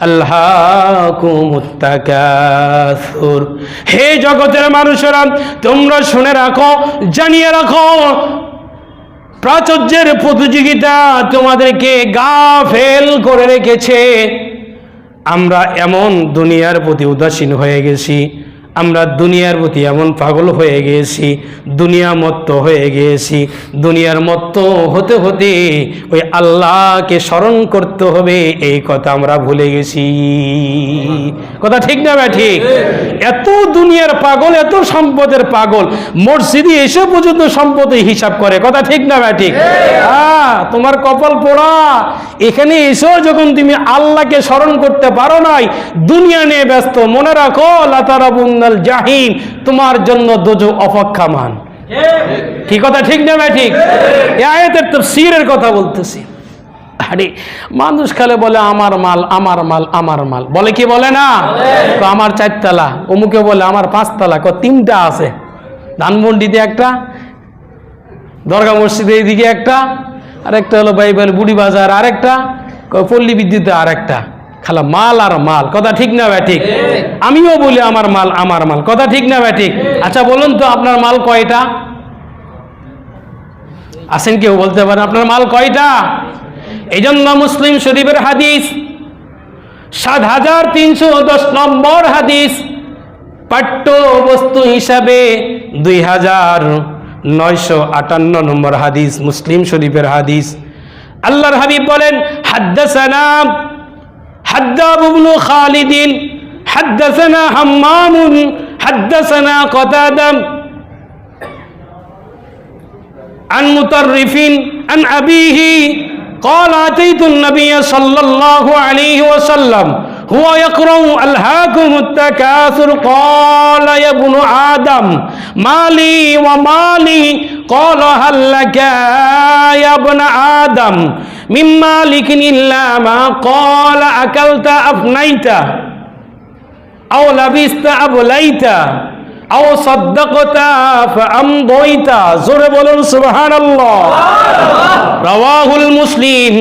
আল্লাহকুমুত তাকাসুর। হে জগতের মানুষেরা, তোমরা শুনে রাখো, জানিয়ে রাখো, প্রাচুর্যের প্রতিযোগিতা তোমাদেরকে গাফেল করে রেখেছে। আমরা এমন দুনিয়ার প্রতি উদাসীন হয়ে গেছি, আমরা দুনিয়ার প্রতি এমন পাগল হয়ে গিয়েছি, দুনিয়া মত্ত হয়ে গিয়েছি। দুনিয়ার মত্ত হতে হতে ওই আল্লাহকে স্মরণ করতে হবে এই কথা আমরা ভুলে গেছি। কথা ঠিক না ভাই? ঠিক। এত দুনিয়ার পাগল, এত সম্পদের পাগল, মসজিদে এসে পর্যন্ত সম্পদের হিসাব করে। কথা ঠিক না ভাই? ঠিক। হ্যাঁ, তোমার কপাল পোড়া। এখানে এসেও যখন তুমি আল্লাহকে স্মরণ করতে পারো নাই, দুনিয়া নিয়ে ব্যস্ত। মনে রাখো, লাতারাবুন্নাল জাহিম, তোমার জন্য দোজখ অপেক্ষমান। কি কথা ঠিক না ভাই? ঠিক। এই আয়াতের তাফসীরের কথা বলতেছি। আরে মানুষ খালে বলে আমার মাল, আমার মাল, আমার মাল বলে, কি বলে না? তো আমার 4 তলা, অমুকে বলে আমার 5 তলা, 3টা আছে। ধানমন্ডিতে একটা, দরগা মসজিদে এইদিকে একটা, আরেকটা হলো বাইবেল বুড়ি বাজার, আরেকটা পল্লী বিদ্যুতে, আরেকটা খালা মাল আর মাল। কথা ঠিক না ভাই ঠিক? আমিও বলি আমার মাল আমার মাল। কথা ঠিক না ভাই ঠিক? আচ্ছা বলুন তো আপনার মাল কয়টা? আছেন কেউ বলতে পারেন আপনার মাল কয়টা? এই জন্য মুসলিম শরীফের হাদিস ৭৩১০ নম্বর হাদিস, পাঠ্য বস্তু হিসাবে ২৯৫৮ নম্বর হাদিস, মুসলিম শরীফের হাদিস। আল্লাহর হাবিব বলেন, হাদ্দাসানা হাদ্দাব ইবনু খালিদ, হাদ্দাসানা হাম্মাম, হাদ্দাসানা কতাদা عن مطرف عن أبيه قال أتيت النبي صلى الله عليه وسلم هو يقرأ ألهاكم التكاثر قال يا ابن آدم مالي ومالي قال هل لك يا ابن آدم من مالك إلا ما قال أكلت أفنيت أو لبست أبليت আও সাদ্দাকতা ফাআমদাইতা। জোরে বলুন সুবহানাল্লাহ। রাওয়াহুল মুসলিম,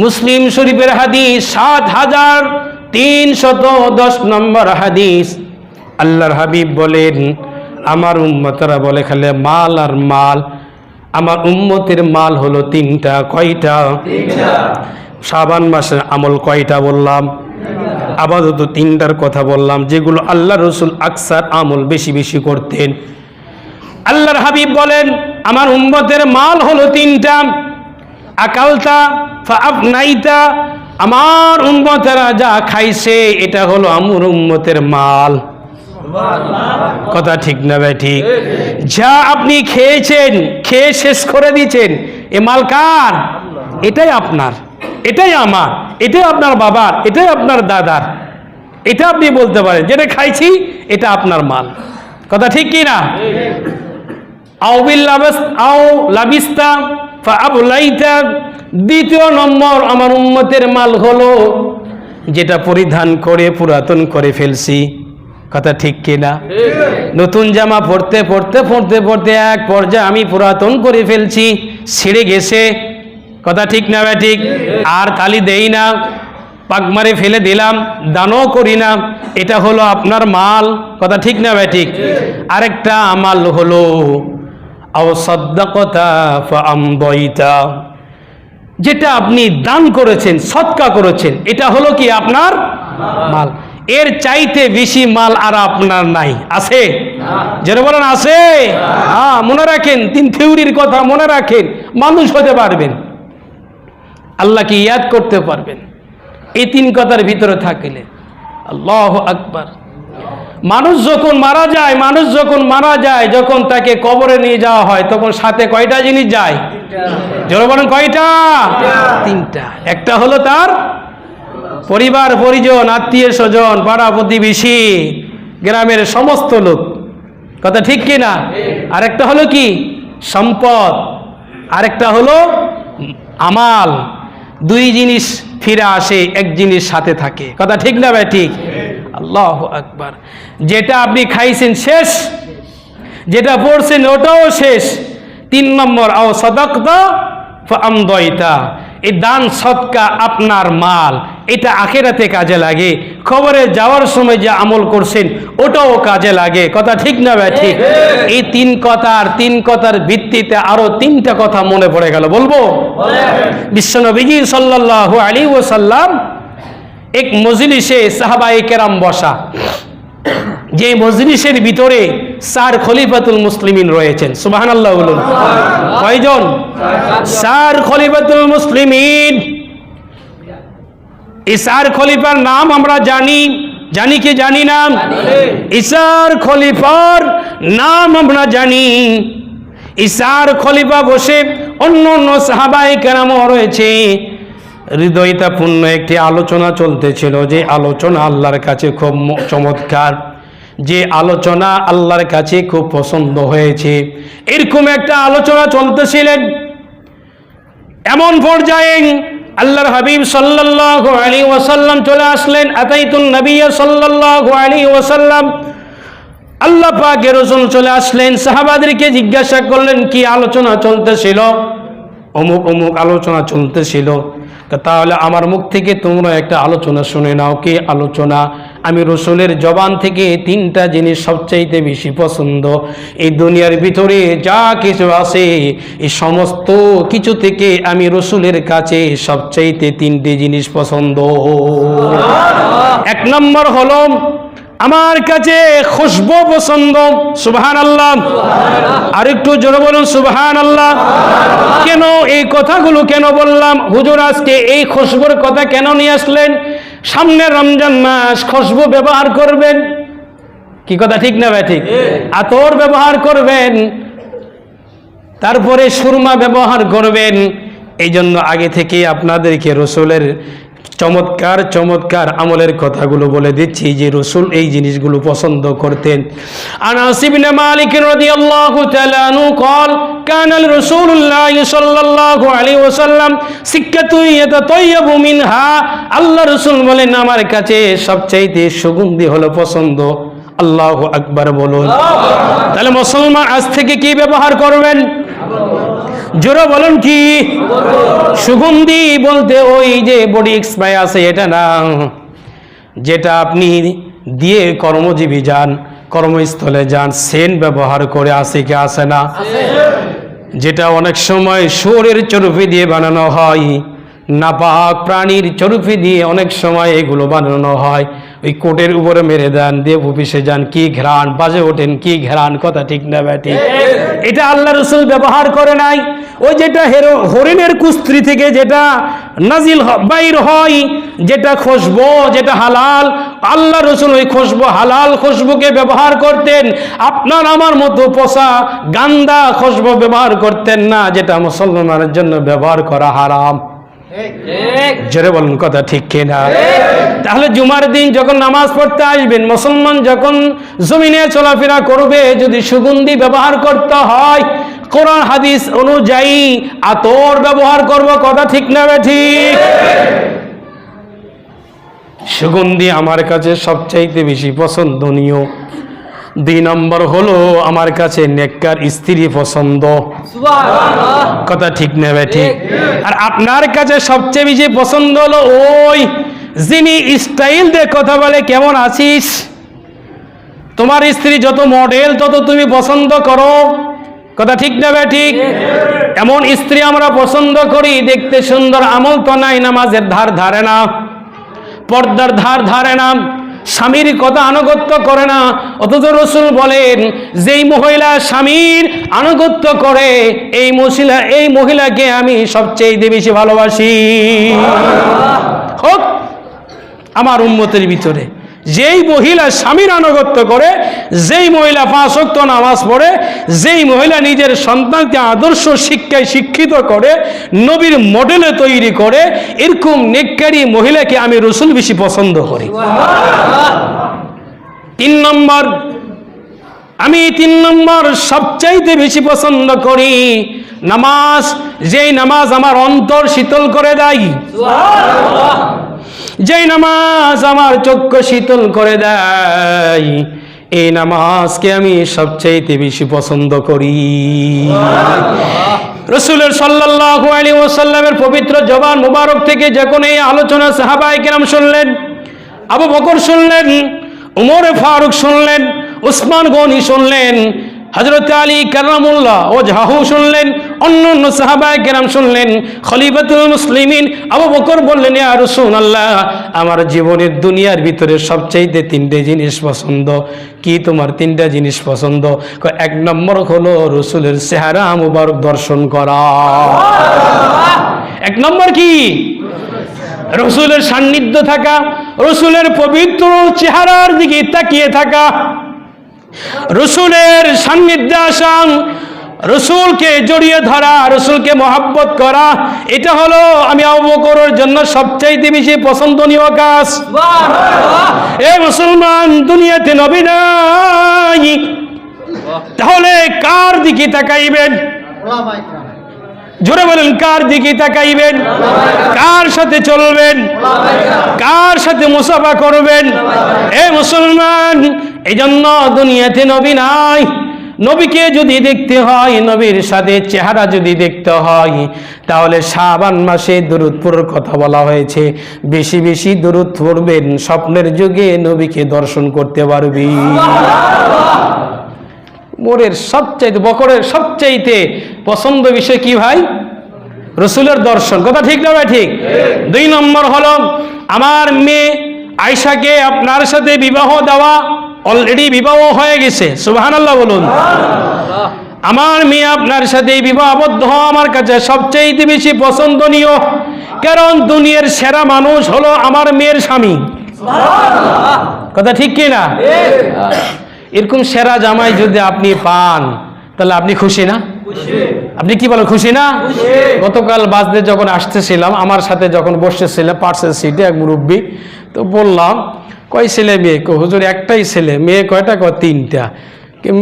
মুসলিম শরীফের হাদিস ৭৩১০ নম্বর হাদিস। আল্লাহর হাবিব বলেন, আমার উম্মতরা বলে খালি মাল আর মাল, আমার উম্মতের মাল হলো তিনটা। কয়টা? শাবান মাসের আমল কয়টা বললাম? আপাতত তিনটার কথা বললাম, যেগুলো আল্লাহ রসুল আকসার আমল বেশি বেশি করতেন। আল্লাহর হাবিব বলেন, আমার উম্মতের মাল হলো তিনটা। আকালতা ফাআফনাইতা, আমার উম্মতেরা যা খাইছে এটা হলো আমার উম্মতের মাল। কথা ঠিক না ভাই ঠিক? যা আপনি খেয়েছেন, খেয়ে শেষ করে দিয়েছেন, এ মাল কার? এটাই আপনার, এটাই আমার, এটাই আপনার বাবার, এটাই আপনার দাদার। এটা আপনি বলতে পারেন যেটা খাইছি এটা আপনার মাল। কথা ঠিক কি না? দ্বিতীয় নম্বর আমার উম্মতের মাল হলো যেটা পরিধান করে পুরাতন করে ফেলছি। কথা ঠিক কি না? নতুন জামা পরতে পরতে পরতে পরতে এক পর্যায়ে আমি পুরাতন করে ফেলছি, ছিঁড়ে গেছে। কথা ঠিক না ভাই ঠিক? আর কালি দেই না, পাক মারে ফেলে দিলাম, দানও করি না, এটা হলো আপনার মাল। কথা ঠিক না ভাই ঠিক? আরেকটা মাল হলো আও সাদ্দাকতা ফাআমদাইতা, যেটা আপনি দান করেছেন, সদকা করেছেন, এটা হলো কি আপনার মাল। এর চাইতে বেশি মাল আর আপনার নাই। আছে? যেন বলেন আছে। হ্যাঁ, মনে রাখেন, তিন থিওরির কথা মনে রাখেন, মানুষ হতে পারবেন, আল্লাহকে ইয়াদ করতে পারবেন এই তিন কথার ভিতরে থাকলে। আল্লাহু আকবার। মানুষ যখন মারা যায়, যখন তাকে কবরে নিয়ে যাওয়া হয়, তখন সাথে কয়টা জিনিস যায়? জোরে বলেন কয়টা? তিনটা। একটা হলো তার পরিবার পরিজন, আত্মীয় স্বজন, পাড়া প্রতিবেশী, গ্রামের সমস্ত লোক। কথা ঠিক কি না? আরেকটা হলো কি? সম্পদ। আরেকটা হলো আমাল। দুই জিনিস ফিরে আসে, এক জিনিস সাথে থাকে। কথা ঠিক না ভাই ঠিক? আল্লাহু আকবার। যেটা আপনি খাইছেন শেষ, যেটা পড়ছেন ওটাও শেষ। তিন নম্বর আও সাদাকতা ফাআমদাইতা, এই দান সদকা আপনার মাল, এটা আখিরাতে কাজে লাগে। খবরে যাওয়ার সময় যে আমল করছেন ওটাও কাজে লাগে। কথা ঠিক না ভাই ঠিক? এই তিন কথার ভিত্তিতে আরো তিনটা কথা মনে পড়ে গেল, বলবো? বিশ্বনবীজি সাল্লাল্লাহু আলাইহি ওয়াসাল্লাম এক মজলিসে সাহাবায়ে কেরাম বসা, যে মজলিসের ভিতরে 4 খলিফাতুল মুসলিমিন রয়েছেন। সুবহানাল্লাহ বলুন। কয়জন? 4 খলিফাতুল মুসলিমিন। এই 4 খলিফার নাম আমরা জানি কি জানি না? এই 4 খলিফার নাম আমরা জানি। এই 4 খলিফা বসে অন্য সাহাবায়ে কেরামও রয়েছে, হৃদয়তাপূর্ণ একটি আলোচনা চলতেছিল, যে আলোচনা আল্লাহর কাছে খুব চমৎকার, যে আলোচনা আল্লাহর কাছে খুব পছন্দ হয়েছে। এরকম একটা আলোচনা চলতেছিলেন। এমন পর্যায়ে আল্লাহর হাবিব সাল্লাল্লাহু আলাইহি ওয়াসাল্লাম চলে আসলেন। আতাইতুন নবিয়্য সাল্লাল্লাহু আলাইহি ওয়াসাল্লাম, আল্লাহ পাকের রাসূল চলে আসলেন। সাহাবাদেরকে জিজ্ঞাসা করলেন কি আলোচনা চলতেছিল। অমুক অমুক আলোচনা চলতেছিল। তাহলে আমার মুখ থেকে তোমরা একটা আলোচনা শুনে নাও। কি আলোচনা? আমি রসুলের জবান থেকে 3টা জিনিস সবচাইতে বেশি পছন্দ। এই দুনিয়ার ভিতরে যা কিছু আছে এই সমস্ত কিছু থেকে আমি রসুলের কাছে সবচাইতে 3টে জিনিস পছন্দ। 1 নম্বর হলো আমার কাছে খুশবু পছন্দ। সুবহানাল্লাহ। আরেকটু জোরে বলুন সুবহানাল্লাহ। কেন এই কথাগুলো কেন বললাম? হুজুর আজকে এই খুশবুর কথা কেন নিয়ে আসলেন? সামনে রমজান মাস, খুশবু ব্যবহার করবেন। কি কথা ঠিক না ভাই? ঠিক। আতর ব্যবহার করবেন, তারপরে সুরমা ব্যবহার করবেন। এই জন্য আগে থেকে আপনাদেরকে রসুলের চমৎকার চমৎকার আমলের কথাগুলো বলে দিচ্ছি যে রসুল এই জিনিসগুলো পছন্দ করতেন। আনাস ইবনে মালিক রাদিয়াল্লাহু তাআলা আনহু قال كان رسول الله صلى الله عليه وسلم সিক্কাতু ইয়াতাতায়্যাবু মিনহা। আল্লাহ রাসূল বলেন আমার কাছে সবচাইতে সুগন্ধি হলো পছন্দ। আল্লাহু আকবার বলুন। তাহলে মুসলমান আজ থেকে কি ব্যবহার করবেন? জোরে বলুন কি? সুগন্ধি বলতে ওই যে বডি স্প্রে আছে এটা না, যেটা আপনি দিয়ে কর্মজীবী যান, কর্মস্থলে যান, সেন্ট ব্যবহার করে, আছে কি আছে না? যেটা অনেক সময় শুয়োরের চর্বি দিয়ে বানানো হয়, নাপাক প্রাণীর চর্বি দিয়ে অনেক সময় এগুলো বানানো হয়। ওই কোটের উপরে মেরে দেন, দিয়ে অফিসে যান, কি ঘ্রাণ, বাজে ওঠেন, কি ঘ্রাণ। কথা ঠিক না ব্যাটি? এটা আল্লাহ রসুল ব্যবহার করে নাই। ওই যেটা হরিণের কুস্ত্রি থেকে যেটা নাজিল বাইর হয়, যেটা খুশবু, যেটা হালাল, আল্লাহ রসুল ওই খুশবু, হালাল খুশবুকে ব্যবহার করতেন। আপনার আমার মতো পচা গান্দা খুশবু ব্যবহার করতেন না, যেটা মুসলমানের জন্য ব্যবহার করা হারাম। জোরে বলুন কথা ঠিক কিনা? তাহলে জুমার দিন যখন নামাজ পড়তে আসবেন, মুসলমান যখন জমিনে চলাফেরা করবে, যদি সুগন্ধি ব্যবহার করতে হয় কোরআন হাদিস অনুযায়ী আতর ব্যবহার করব। কথা ঠিক না ঠিক? সুগন্ধি আমার কাছে সবচাইতে বেশি পছন্দনীয়। 2 নম্বর হলো আমার কাছে নেককার স্ত্রী পছন্দ। কথা ঠিক না ঠিক? আর আপনার কাছে সবচেয়ে বেশি পছন্দ হলো ওই যিনি স্টাইল দিয়ে কথা বলে, কেমন আছিস। তোমার স্ত্রী যত মডেল তত তুমি পছন্দ করো। কথা ঠিক না ঠিক? এমন স্ত্রী আমরা পছন্দ করি, দেখতে সুন্দর, আমল তো নাই, নামাজের ধার ধারে না, পর্দার ধার ধারে না, স্বামীর কথা আনুগত্য করে না। অথচ রসুল বলেন যেই মহিলা স্বামীর আনুগত্য করে এই মহিলাকে আমি সবচেয়ে বেশি ভালোবাসি। হোক আমার উম্মতের ভিতরে যেই মহিলা স্বামীর আনুগত্য করে, যেই মহিলা 5 ওয়াক্ত নামাজ পড়ে, যেই মহিলা নিজের সন্তানকে আদর্শ শিক্ষায় শিক্ষিত করে, নবীর মডেলে তৈরি করে, এরকম নেককারী মহিলাকে আমি রসুল বেশি পছন্দ করি। 3 নম্বর, আমি 3 নম্বর সবচাইতে বেশি পছন্দ করি নামাজ। যেই নামাজ আমার অন্তর শীতল করে দেয়, যেই নামাজ আমার চক্ষু শীতল করে দেয়, এই নামাজকে আমি সবচাইতে বেশি পছন্দ করি। রাসূলের সাল্লাল্লাহু আলাইহি ওয়াসাল্লামের পবিত্র জবান মুবারক থেকে যখন এই আলোচনা সাহাবায়ে কেরাম শুনলেন, আবু বকর শুনলেন, উমর ফারুক শুনলেন, উসমান গনি শুনলেন, হযরত আলী কাররামুল্লাহ ওজহাহু শুনলেন, অন্যান্য সাহাবায়ে কেরাম শুনলেন, খলিফাতুল মুসলিমিন আবু বকর বললেন, ইয়া রাসূলুল্লাহ, আমার জীবনের দুনিয়ার ভিতরে সবচাইতে 3টে জিনিস পছন্দ। কি তোমার 3টা জিনিস পছন্দ? 1 নম্বর হলো রসুলের চেহারা মুবারক দর্শন করা। 1 নম্বর কি? রসুলের সান্নিধ্য থাকা, রসুলের পবিত্র চেহারার দিকে তাকিয়ে থাকা, রসুলের সান্নিধ্যে আসা, রসুলকে জড়িয়ে ধরা, রসুলকে মহব্বত করা, এটা হলো আমি আবু বকরের জন্য সবচাইতে বেশি পছন্দনীয় কাজ। এ মুসলমান, দুনিয়াতে নবী নাই, তাহলে কার দিকে তাকাইবেন? জোরে বলেন, কার দিকে তাকাইবেন? কার সাথে চলবেন? কার সাথে মুসাফা করবেন? এ মুসলমান, এই জন্য দুনিয়াতে নবী নাই, নবীকে যদি দেখতে হয়, নবীর সাথে চেহারা যদি দেখতে হয়, তাহলে শাবান মাসে দরুদ পড়ার কথা বলা হয়েছে। বেশি বেশি দরুদ পড়বেন, স্বপ্নের যুগে নবীকে দর্শন করতে পারবি। মোরের সবচাইতে, বকরের সবচাইতে পছন্দ বিষয় কি ভাই? রসুলের দর্শন। কথা ঠিক না ভাই? ঠিক। 2 নম্বর হলো আমার মেয়ে আয়েশাকে আপনার সাথে বিবাহ দেওয়া, অলরেডি বিবাহ হয়ে গেছে, সুবহানাল্লাহ বলুন। আমার মেয়ে আপনার সাথে বিবাহ আবদ্ধ হওয়া আমার কাছে সবচাইতে বেশি পছন্দনীয়, কারণ দুনিয়ার সেরা মানুষ হলো আমার মেয়ের স্বামী। কথা ঠিক কি না? এরকম সেরা জামাই যদি আপনি পান, তাহলে আপনি খুশি না? আপনি কি বলেন, খুশি না? গতকাল বাসে যখন আসতেছিলাম, আমার সাথে যখন বসেছিলাম পার্সেল সিটে এক মুরব্বী, তো বললাম কয় ছেলে মেয়ে? হুজুর একটাই ছেলে। মেয়ে কয়টা? 3টা।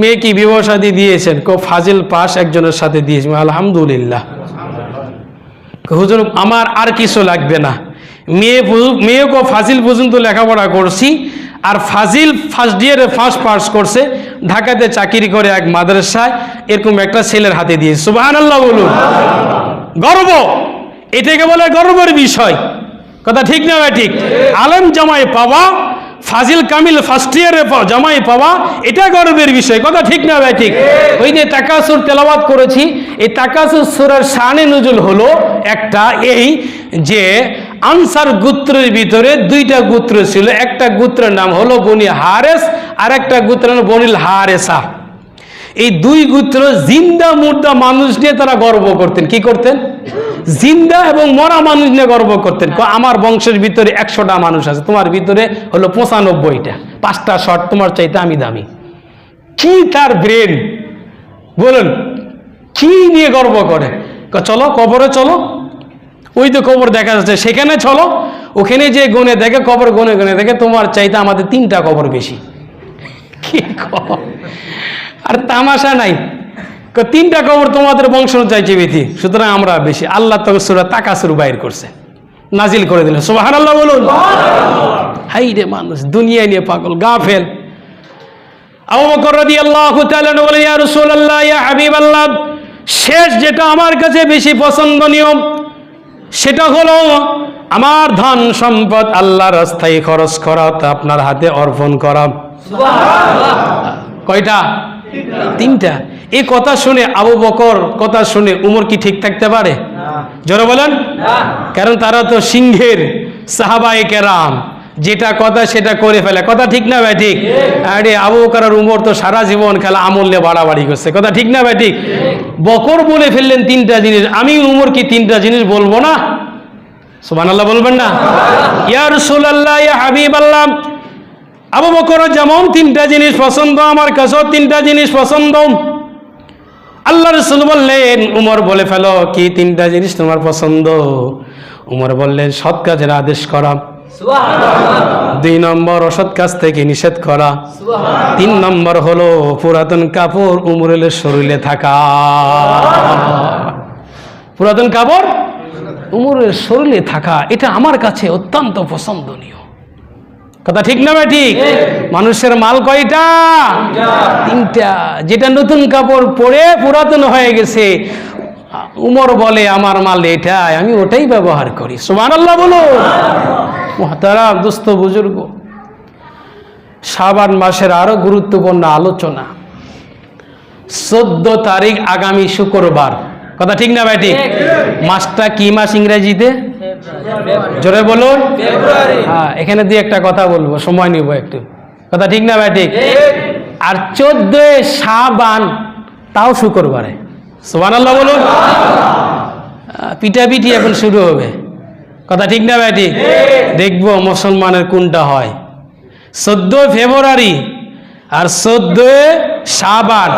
মেয়ে কি বিবাহ শাদী দিয়েছেন? ফাজিল পাস একজনের সাথে দিয়েছি। আলহামদুলিল্লাহ। হুজুর আমার আর কিছু লাগবে না, মেয়েকে ফাজিল পর্যন্ত লেখাপড়া করছি, আর ফাজিল ফার্স্ট ইয়ারে ফার্স্ট পাস করছে, ঢাকাতে চাকরি করে এক মাদ্রাসায়, এরকম একটা ছেলের হাতে দিয়েছে। সুবহানাল্লাহ বলুন। গর্ব, এটাকে বলে গর্বের বিষয়। কথা ঠিক না ভাই? ঠিক। আলেম জামাই পাওয়া, ফাজিল কামিল ফার্স্ট ইয়ারে জামাই পাওয়া, এটা গর্বের বিষয়। কথা ঠিক না ভাই? ঠিক। ওই যে তাকাসুর তেলাওয়াত করেছি, এই তাকাসুর সূরার শানে নুজুল হলো একটা, এই যে আনসার গোত্রের ভিতরে 2টা গোত্র ছিল। একটা গোত্রের নাম হলো বনি হারেস, আর একটা গোত্রের নাম বনিল হারেসা। এই 2 গোত্র জিন্দা মুর্দা মানুষ নিয়ে তারা গর্ব করতেন। কি করতেন? জিন্দা এবং মরা মানুষ নিয়ে গর্ব করতেন। আমার বংশের ভিতরে 100টা মানুষ আছে, তোমার ভিতরে হলো 95টা, 5টা শট তোমার চাইতে আমি দামি। কি তার ব্রেন বলুন, কি নিয়ে গর্ব করে? চলো কবরে চলো, ওই তো কবর দেখা যাচ্ছে, সেখানে চলো, ওখানে যে গুনে দেখে, কবর গুনে গুনে দেখে তোমার চাইতে আমাদের 3টা কবর বেশি। কি কবর? আর তামাশা নাই, 3টা কবর তোমাদের বংশ চাইছে বেশি, সুতরাং আমরা বেশি। আল্লাহ তো সূরা তাকাসুর বাইর করছে, নাজিল করে দিলেন। সুবহানাল্লাহ বলুন। হাই রে মানুষ, দুনিয়া নিয়ে পাগল, গাফেল। আবু বকর রাদিয়াল্লাহু তাআলা বলেন, ইয়া রাসূলুল্লাহ, ইয়া হাবিবাল্লাহ, শেষ যেটা আমার কাছে বেশি পছন্দনীয়, সেটা হলো আমার ধন সম্পদ আল্লাহর রাস্তায় খরচ করা, তা আপনার হাতে অর্পণ করা। সুবহানাল্লাহ। কয়টা? 3টা। এই কথা শুনে আবু বকর, কথা শুনে উমর কি ঠিক থাকতে পারে? জোরে বলেন না। কারণ তারা তো সিংহের সাহাবায়ে কেরাম, যেটা কথা সেটা করে ফেলে। কথা ঠিক না ভাই? ঠিক। আরে আবু বকর আর উমর তো সারা জীবন খেলা আমল নিয়ে বাড়াবাড়ি করছে। কথা ঠিক না ভাই? ঠিক। বকর বলে ফেললেন 3টা জিনিস, আমি উমর কি 3টা জিনিস বলবো না? সুবহানাল্লাহ বলবেন না? ইয়া রাসূলুল্লাহ, ইয়া হাবিবাল্লাহ, আবু বকর যেমন 3টা জিনিস পছন্দ, আমার কাছেও 3টা জিনিস পছন্দ। আল্লাহ রাসূল বললেন, উমর বলে ফেলো, কি 3টা জিনিস তোমার পছন্দ? উমর বললেন, সৎ কাজের আদেশ করা, সুবহানাল্লাহ। 2 নম্বর অসৎ কাজ থেকে নিষেধ করা, সুবহানাল্লাহ। 3 নম্বর হলো পুরাতন কাপড় উমরের শরীরে থাকা। পুরাতন কাপড় উমরের শরীরে থাকা, এটা আমার কাছে অত্যন্ত পছন্দনীয়। কথা ঠিক না ভাই? ঠিক। মানুষের মাল কয়টা? 3টা। যেটা নতুন কাপড় পরে পুরাতন হয়ে গেছে, উমর বলে আমার মাল এটা, আমি ওটাই ব্যবহার করি। সুবহানাল্লাহ বলো। মুহতারাম দোস্ত বুজুর্গ, শাবান মাসের আরো গুরুত্বপূর্ণ আলোচনা। 14 তারিখ আগামী শুক্রবার। কথা ঠিক না ভাই? ঠিক। মাসটা কি মাস ইংরেজিতে? জোরে বলুন। ফেব্রুয়ারি। হ্যাঁ, এখানে দিয়ে একটা কথা বলবো, সময় নিব একটু। কথা ঠিক না ভাই? ঠিক। আর 14 শাবান, তাও শুক্রবারে। সুবহানাল্লাহ বলুন। পিটাপিটি এখন শুরু হবে। কথা ঠিক না ভাই? ঠিক। দেখবো মুসলমানের কোনটা হয়। 14 ফেব্রুয়ারি আর 14 শাবান,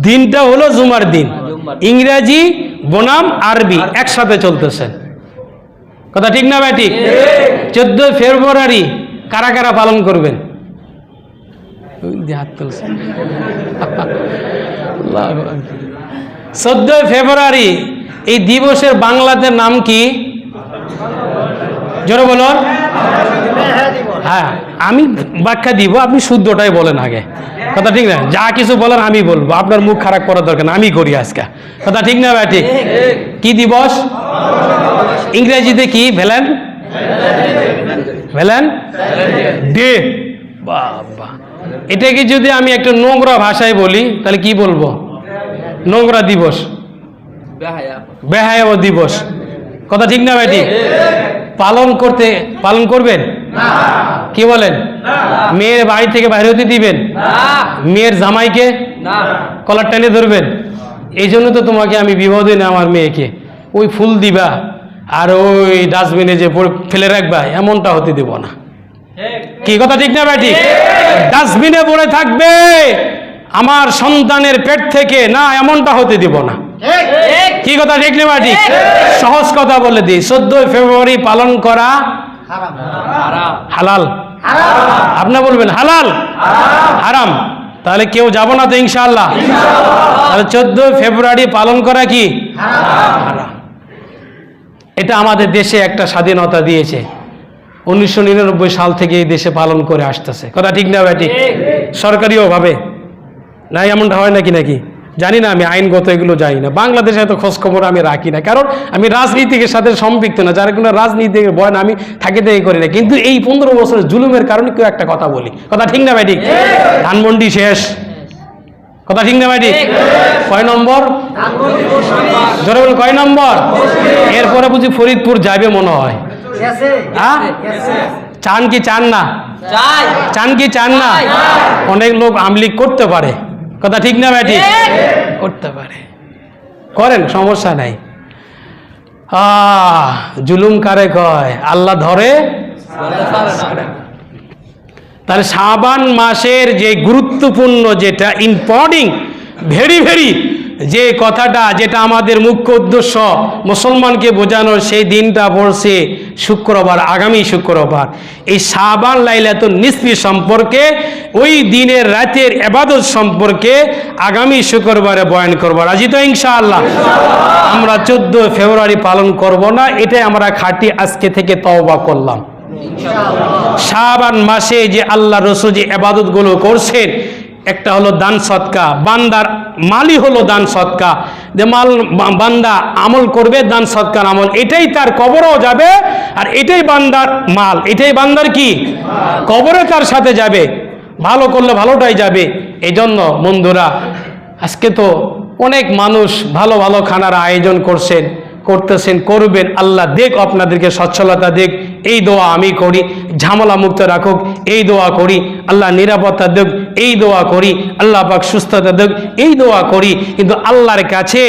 দিনটা হলো জুমার দিন। ইংরেজি বনাম আরবি একসাথে চলতেছে। কথা ঠিক না ভাই? ঠিক। 14 ফেব্রুয়ারি কারা কারা পালন করবেন? হাত তুলছে। 14 ফেব্রুয়ারি এই দিবসের বাংলাতে নাম কি? জোরে বলুন। হ্যাঁ, আমি ব্যাখ্যা দিব, আপনি শুদ্ধটাই বলেন আগে। কথা ঠিক না? যা কিছু বলার আমি বলবো, আপনার মুখ খারাপ করার দরকার না, আমি করি আজকে। কথা ঠিক না ভাই? ঠিক। কি দিবস? ইংরেজিতে কি? ভ্যালেন ডে। বাবা, এটাকে যদি আমি একটা নোংরা ভাষায় বলি তাহলে কি বলবো? নোংরা দিবস, বেহায়া দিবস। কথা ঠিক না ভাই? ঠিক। পালন করবেন? কি বলেন? মেয়ের বাড়ি থেকে বাইরে হতে দিবেন? মেয়ের জামাইকে কলার টেনে ধরবেন? এই জন্য তো তোমাকে আমি বিবাহ দিই না আমার মেয়েকে। ওই ফুল দিবা আর ওই ডাস্টবিনে যে ফেলে রাখবা, এমনটা হতে দেব না। কি কথা ঠিক না ভাই? ঠিক। ডাস্টবিনে পড়ে থাকবে আমার সন্তানের পেট থেকে, না, এমনটা হতে দিব না। কি কথা ঠিক না ভাই? ঠিক। সহজ কথা বলে দিই, 14 ফেব্রুয়ারি পালন করা হালাল। আপনি বলবেন হালাল, হারাম। তাহলে কেউ যাব না তো ইনশাআল্লাহ? তাহলে 14 ফেব্রুয়ারি পালন করা কি হারাম। এটা আমাদের দেশে একটা স্বাধীনতা দিয়েছে, 1999 সাল থেকে এই দেশে পালন করে আসতেছে। কথা ঠিক না ভাই? ঠিক। সরকারিও ভাবে না, এমনটা হয় নাকি জানি না, আমি আইনগত এগুলো জানি না। বাংলাদেশে এত খোঁজখবর আমি রাখি না, কারণ আমি রাজনীতির সাথে সম্পৃক্ত না। যারা কোনো রাজনীতির বয়ান আমি থাকি করি না। কিন্তু এই 15 বছরের জুলুমের কারণে কেউ একটা কথা বলি। কথা ঠিক না ভাই? ঠিক। ধানমন্ডি শেষ। কথা ঠিক না ভাই? ঠিক। কয় নম্বর? জোরে বল, কয় নম্বর? এরপরে বুঝি ফরিদপুর যাবে মনে হয়। চান কি চান না? চান কি চান না? অনেক লোক আমলিগ করতে পারে। কথা ঠিক না ভাই? ঠিক। করতে পারে, করেন, সমস্যা নাই। জুলুম কারে কয়? আল্লাহ ধরে। তাহলে শাবান মাসের যে গুরুত্বপূর্ণ, যেটা ইম্পর্টেন্ট, ভেরি যে কথাটা, যেটা আমাদের মুখ্য উদ্দেশ্য মুসলমানকে বোঝানোর, সেই দিনটা পড়ছে শুক্রবার, আগামী শুক্রবার। এই শাবান লাইলাতুন নিসফি সম্পর্কে, ওই দিনের রাতের ইবাদত সম্পর্কে আগামী শুক্রবারে বয়ান করব। রাজি তো ইনশাআল্লাহ? আমরা 14 ফেব্রুয়ারি পালন করব না, এটাই আমরা খাঁটি আজকে থেকে তওবা করলাম। শাবান মাসে যে আল্লাহ রাসূল যে ইবাদতগুলো করছেন, একটা হলো দান সদকা। বান্দার মালই হলো দান সদকা। যে মাল বান্দা আমল করবে, দান সদকার আমল, এটাই তার কবরেও যাবে। আর এটাই বান্দার মাল, এটাই বান্দার কি কবরে তার সাথে যাবে। ভালো করলে ভালোটাই যাবে। এই জন্য বন্ধুরা, আজকে তো অনেক মানুষ ভালো ভালো খানার আয়োজন করতেছেন, করবেন। আল্লাহ দেখ, আপনাদেরকে সচ্ছলতা দেখ, এই দোয়া আমি করি। ঝামেলা মুক্ত রাখুক, এই দোয়া করি। আল্লাহ নিরাপত্তা দেখ, এই দোয়া করি। আল্লাহ পাক সুস্থতা দেখ, এই দোয়া করি। কিন্তু আল্লাহর কাছে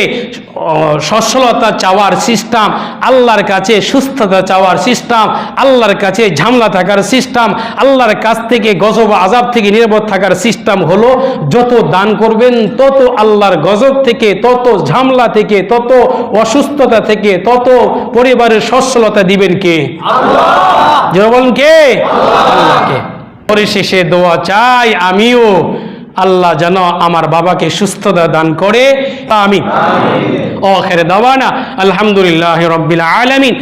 সচ্ছলতা চাওয়ার সিস্টেম, আল্লাহর কাছে সুস্থতা চাওয়ার সিস্টেম, আল্লাহর কাছে ঝামেলা থাকার সিস্টেম, আল্লাহর কাছ থেকে গজব আযাব থেকে নিরাপদ থাকার সিস্টেম হলো, যত দান করবেন তত আল্লাহর গজব থেকে, তত ঝামেলা থেকে, তত অসুস্থতা থেকে, তত পরিবারের সচ্ছলতা দিবেন কে? আল্লাহ। যারা বলেন কে? আল্লাহকে। পরিশেষে দোয়া চাই আমিও, আল্লাহ যেন আমার বাবাকে সুস্থতা দান করে। আমিন। আখির দাওয়ানা আলহামদুলিল্লাহি রাব্বিল আলামিন।